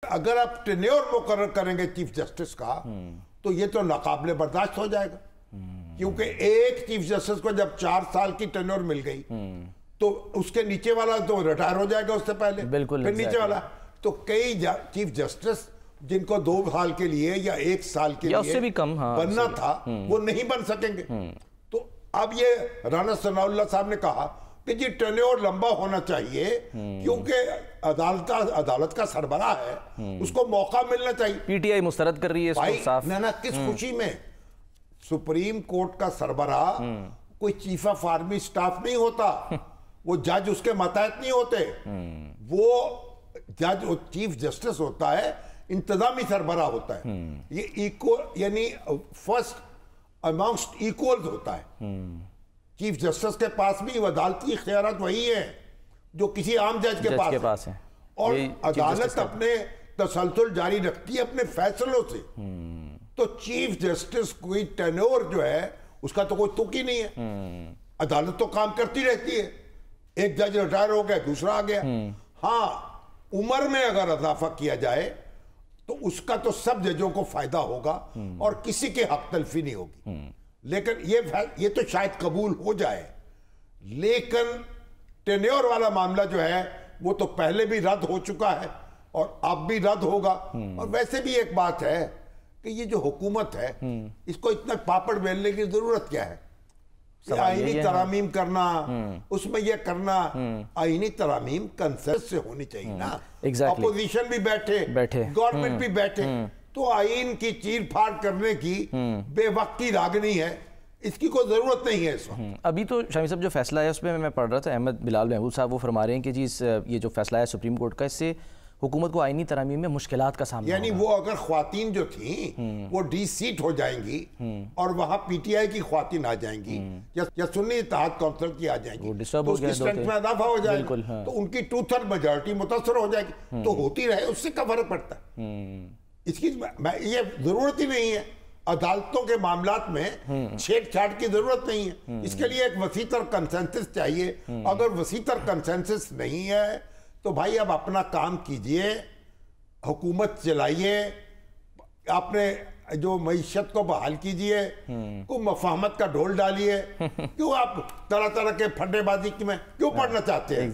اگر آپ ٹینیور مقرر کریں گے چیف جسٹس کا تو یہ تو ناقابل برداشت ہو جائے گا، کیونکہ ایک چیف جسٹس کو جب 4 سال کی ٹینیور مل گئی تو اس کے نیچے والا تو ریٹائر ہو جائے گا اس سے پہلے، پھر نیچے والا تو کئی چیف جسٹس جن کو 2 سال کے لیے یا 1 سال کے لیے بننا تھا وہ نہیں بن سکیں گے۔ تو اب یہ رانا ثناء اللہ صاحب نے کہا کہ جی ٹینیور لمبا ہونا چاہیے کیونکہ عدالت کا سربراہ ہے، اس کو موقع ملنا چاہیے۔ پی ٹی آئی مسترد کر رہی ہے اس کو صاف۔ کس خوشی میں سپریم کورٹ کا سربراہ کوئی چیف آف آرمی سٹاف نہیں ہوتا، وہ جج اس کے ماتحت نہیں ہوتے، وہ جج چیف جسٹس ہوتا ہے، انتظامی سربراہ ہوتا ہے، یہ یعنی فرسٹ امانگسٹ ایکولز ہوتا ہے۔ چیف جسٹس کے پاس بھی عدالتی اختیارات وہی ہیں جو کسی عام جج کے پاس ہیں، اور عدالت اپنے تسلسل جاری رکھتی ہے اپنے فیصلوں سے۔ تو چیف جسٹس کوئی ٹینور جو ہے اس کا تو کوئی تک ہی نہیں ہے، عدالت تو کام کرتی رہتی ہے، ایک جج ریٹائر ہو گیا دوسرا آ گیا۔ ہاں عمر میں اگر اضافہ کیا جائے تو اس کا تو سب ججوں کو فائدہ ہوگا اور کسی کے حق تلفی نہیں ہوگی، لیکن یہ تو شاید قبول ہو جائے، لیکن ٹینیور والا معاملہ جو ہے وہ تو پہلے بھی رد ہو چکا ہے اور اب بھی رد ہوگا۔ اور ویسے بھی ایک بات ہے کہ یہ جو حکومت ہے اس کو اتنا پاپڑ بیلنے کی ضرورت کیا ہے؟ آئینی ترامیم کرنا، اس میں یہ کرنا، آئینی ترامیم کنسنسس سے ہونی چاہیے نا، اپوزیشن بھی بیٹھے، گورنمنٹ بھی بیٹھے، تو آئین کی چیر پھاڑ کرنے کی بے وقتی راگنی ہے، اس کی کوئی ضرورت نہیں ہے اس وقت۔ ابھی تو شامی صاحب جو فیصلہ ہے اس میں میں پڑھ رہا تھا، احمد بلال محمود صاحب وہ فرما رہے ہیں کہ جی یہ جو فیصلہ ہے سپریم کورٹ کا، اس سے حکومت کو آئینی ترامیم میں مشکلات کا سامنا یعنی وہ اگر خواتین جو تھیں وہ ڈی سیٹ ہو جائیں گی اور وہاں پی ٹی آئی کی خواتین آ جائیں گی یا سنی اتحاد کونسل کی آ جائیں گی تو اس کی اسٹرینتھ میں اضافہ ہو جائے گا، تو ان کی 2/3 میجارٹی متاثر ہو جائے گی، تو ہوتی رہے، اس سے کیا فرق پڑتا ہے؟ اس کی یہ ضرورت ہی نہیں ہے، عدالتوں کے معاملات میں چھیڑ چھاڑ کی ضرورت نہیں ہے، اس کے لیے ایک وسیع تر کنسنسس چاہیے۔ اگر وسیع تر کنسنسس نہیں ہے تو بھائی اب اپنا کام کیجئے، حکومت چلائیے، اپنے جو معیشت کو بحال کیجئے، کو مفاہمت کا ڈھول ڈالیے، کیوں آپ طرح طرح کے پھڈے بازی میں کیوں پڑھنا چاہتے ہیں؟